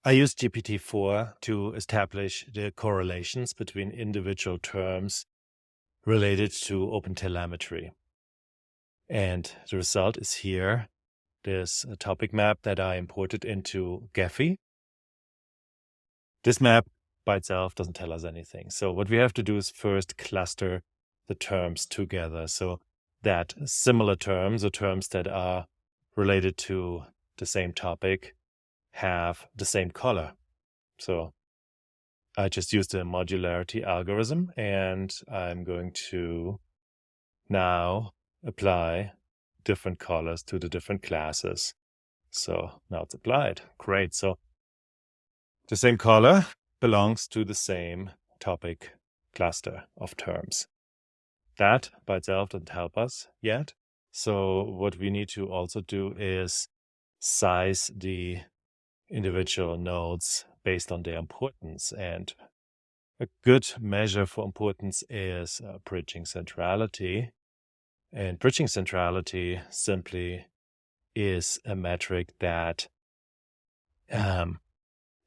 I used GPT4 to establish the correlations between individual terms related to OpenTelemetry. And the result is here, this topic map that I imported into Gephi. This map by itself doesn't tell us anything. So what we have to do is first cluster the terms together so that similar terms or terms that are related to the same topic have the same color. So I just used a modularity algorithm, and I'm going to now apply different colors to the different classes. So now it's applied. Great. So the same color belongs to the same topic cluster of terms. That by itself doesn't help us yet. So what we need to also do is size the individual nodes based on their importance. And a good measure for importance is bridging centrality. And bridging centrality simply is a metric that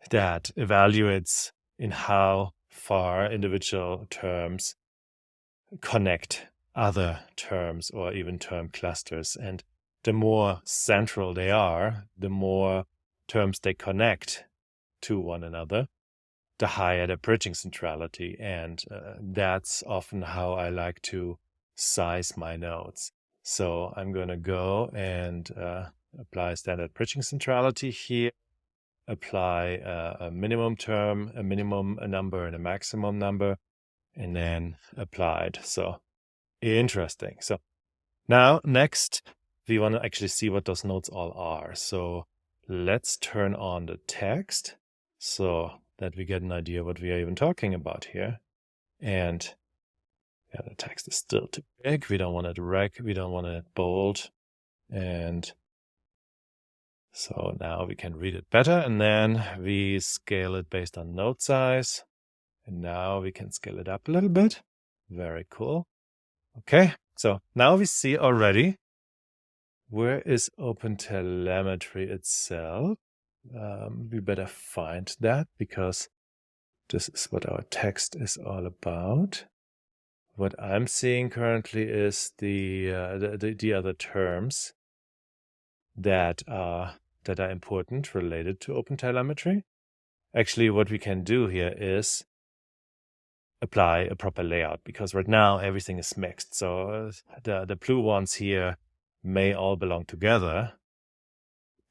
evaluates in how far individual terms connect other terms or even term clusters. And the more central they are, the more terms they connect to one another, the higher the bridging centrality. And that's often how I like to size my nodes. So I'm going to go and apply standard bridging centrality here, apply a minimum term, a minimum number, and a maximum number, and then applied. So interesting. So now next, we want to actually see what those nodes all are. So let's turn on the text so that we get an idea what we are even talking about here. And yeah, the text is still too big. We don't want it rec, we don't want it bold. And so now we can read it better, and then we scale it based on node size. And now we can scale it up a little bit. Very cool. Okay, so now we see already where is OpenTelemetry itself. We better find that because this is what our text is all about. What I'm seeing currently is the other terms that are important related to OpenTelemetry. Actually, what we can do here is apply a proper layout, because right now everything is mixed. So the blue ones here may all belong together,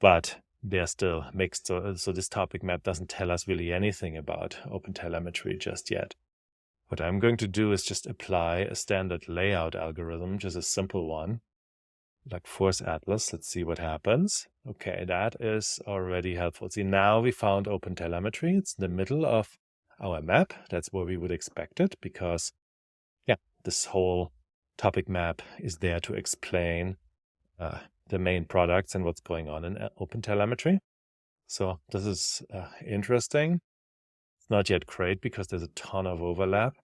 but they're still mixed. So this topic map doesn't tell us really anything about OpenTelemetry just yet. What I'm going to do is just apply a standard layout algorithm, just a simple one, like Force Atlas. Let's see what happens. Okay, that is already helpful. See, now we found OpenTelemetry. It's in the middle of our map. That's where we would expect it, because yeah, this whole topic map is there to explain the main products and what's going on in OpenTelemetry. So this is interesting. It's not yet great because there's a ton of overlap.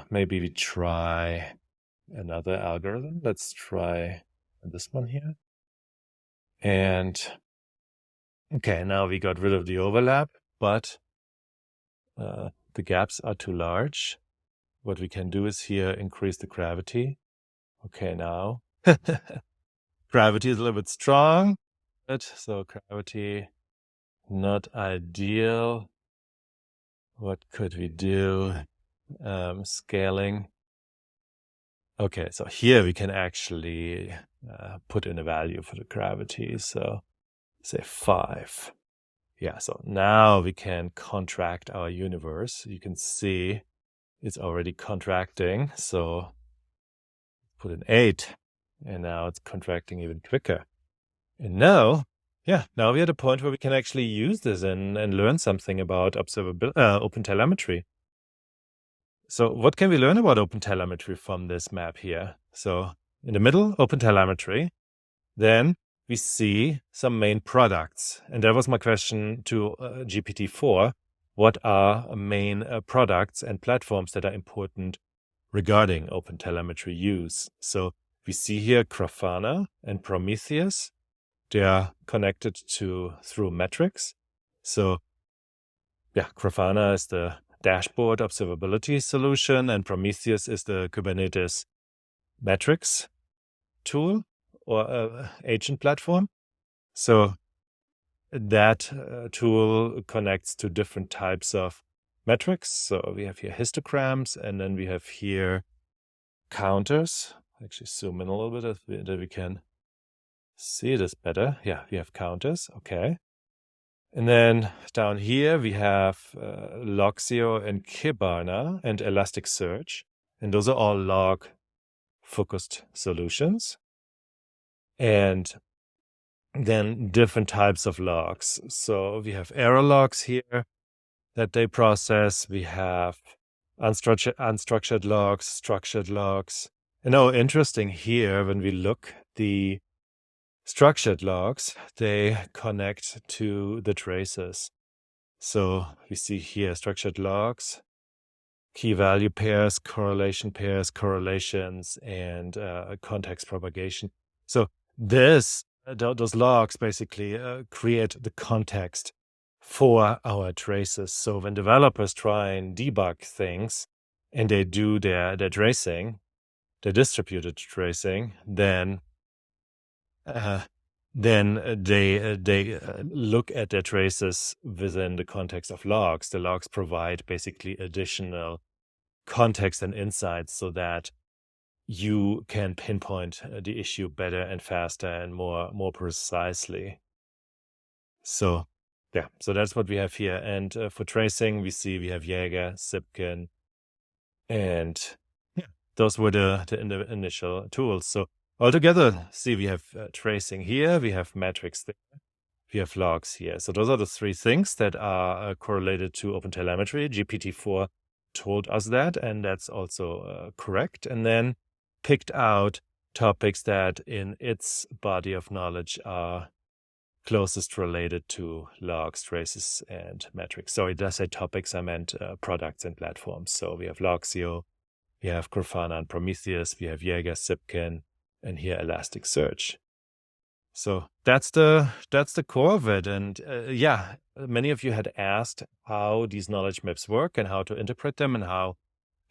Maybe we try another algorithm. Let's try this one here. And okay, now we got rid of the overlap, but the gaps are too large. What we can do is here increase the gravity. Okay, now gravity is a little bit strong, so gravity not ideal. What could we do? Scaling. Okay, so here we can actually put in a value for the gravity. So say 5. Yeah, so now we can contract our universe. You can see it's already contracting. So put in 8, and now it's contracting even quicker. And now, yeah, now we're at a point where we can actually use this and learn something about OpenTelemetry. So what can we learn about OpenTelemetry from this map here? So in the middle, OpenTelemetry. Then we see some main products. And that was my question to GPT-4. What are main products and platforms that are important regarding OpenTelemetry use? So we see here Grafana and Prometheus. they are connected through metrics. So yeah, Grafana is the dashboard observability solution, and Prometheus is the Kubernetes metrics tool or agent platform. So that tool connects to different types of metrics. So we have here histograms, and then we have here counters. Actually, zoom in a little bit that we can see this better. Yeah, we have counters. Okay. And then down here we have Logzio and Kibana and Elasticsearch. And those are all log-focused solutions. And then different types of logs. So we have error logs here that they process. We have unstructured logs, structured logs. And interesting here, when we look, the structured logs, they connect to the traces. So we see here structured logs, key value pairs, correlations, and context propagation. So those logs basically create the context for our traces. So when developers try and debug things and they do their tracing, their distributed tracing, then they look at their traces within the context of logs. The logs provide basically additional context and insights so that you can pinpoint the issue better and faster and more precisely. So yeah, so that's what we have here. And for tracing, we have Jaeger, Zipkin, and yeah, those were the initial tools. So altogether, see, we have tracing here, we have metrics there, we have logs here. So those are the three things that are correlated to OpenTelemetry. GPT-4 told us that, and that's also correct. And then picked out topics that in its body of knowledge are closest related to logs, traces, and metrics. Sorry, did I say topics? I meant products and platforms. So we have Logzio, we have Grafana and Prometheus, we have Jaeger, Zipkin, and here Elasticsearch. So that's the core of it. And yeah, many of you had asked how these knowledge maps work and how to interpret them and how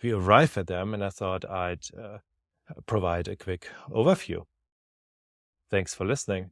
we arrive at them. And I thought I'd provide a quick overview. Thanks for listening.